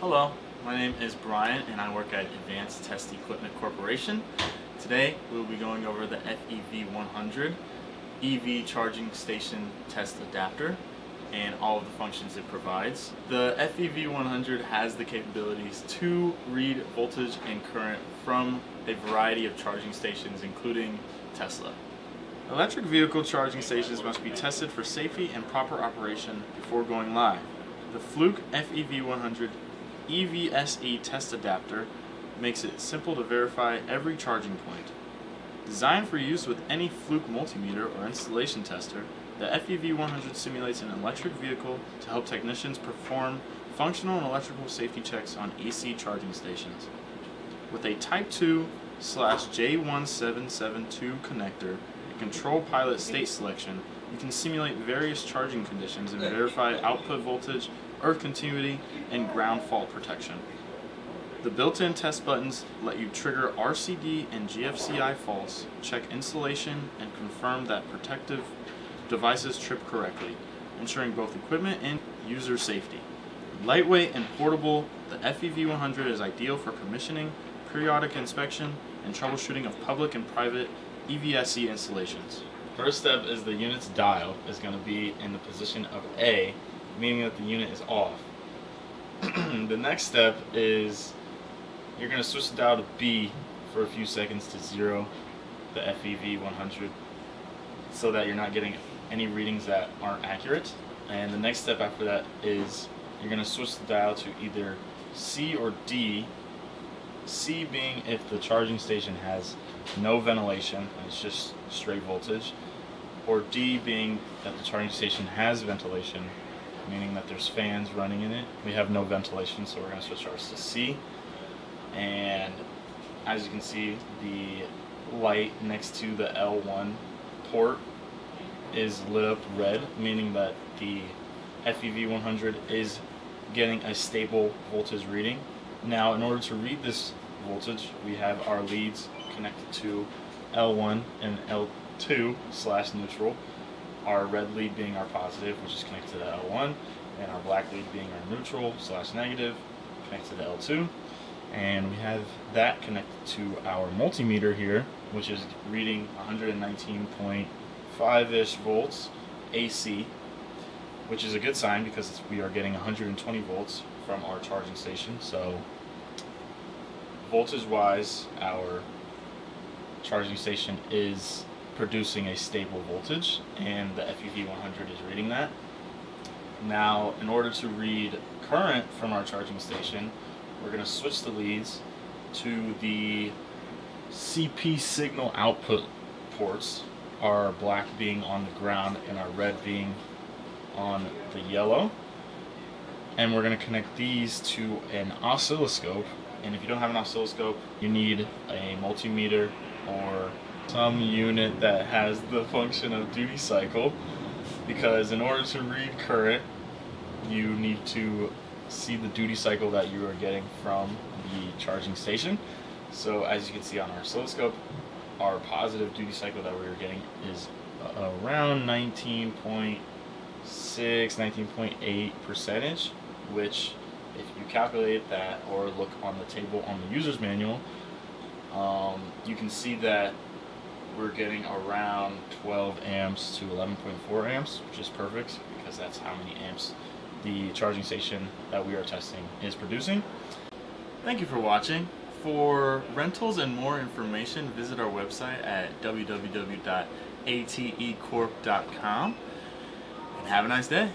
Hello, my name is Brian and I work at Advanced Test Equipment Corporation. Today we will be going over the FEV100 EV charging station test adapter and all of the functions it provides. The FEV100 has the capabilities to read voltage and current from a variety of charging stations, including Tesla. Electric vehicle charging stations must be tested for safety and proper operation before going live. The Fluke FEV100 EVSE test adapter makes it simple to verify every charging point. Designed for use with any Fluke multimeter or installation tester, the FEV100 simulates an electric vehicle to help technicians perform functional and electrical safety checks on AC charging stations. With a Type 2/J1772 connector and control pilot state selection, you can simulate various charging conditions and verify output voltage, earth continuity, and ground fault protection. The built-in test buttons let you trigger RCD and GFCI faults, check installation, and confirm that protective devices trip correctly, ensuring both equipment and user safety. Lightweight and portable, the FEV100 is ideal for commissioning, periodic inspection, and troubleshooting of public and private EVSE installations. First step is the unit's dial is going to be in the position of A, meaning that the unit is off. The next step is you're going to switch the dial to B for a few seconds to 0, the FEV100, so that you're not getting any readings that aren't accurate. And the next step after that is you're going to switch the dial to either C or D, C being if the charging station has no ventilation and it's just straight voltage, or D being that the charging station has ventilation, meaning that there's fans running in it. We have no ventilation, so we're going to switch ours to C. And as you can see, the light next to the L1 port is lit up red, meaning that the FEV100 is getting a stable voltage reading. Now, in order to read this voltage, we have our leads connected to L1 and L2/neutral. Our red lead being our positive, which is connected to L1, and our black lead being our neutral/negative, connected to L2. And we have that connected to our multimeter here, which is reading 119.5-ish volts AC, which is a good sign because we are getting 120 volts from our charging station. So voltage-wise, our charging station is producing a stable voltage, and the FEV100 is reading that. Now, in order to read current from our charging station, we're going to switch the leads to the CP signal output ports, our black being on the ground and our red being on the yellow. And we're going to connect these to an oscilloscope. And if you don't have an oscilloscope, you need a multimeter or some unit that has the function of duty cycle, because in order to read current, you need to see the duty cycle that you are getting from the charging station. So as you can see on our oscilloscope, our positive duty cycle that we are getting is around 19.6, 19.8%, which if you calculate that or look on the table on the user's manual, you can see that we're getting around 12 amps to 11.4 amps, which is perfect because that's how many amps the charging station that we are testing is producing. Thank you for watching. For rentals and more information, visit our website at www.atecorp.com, and have a nice day.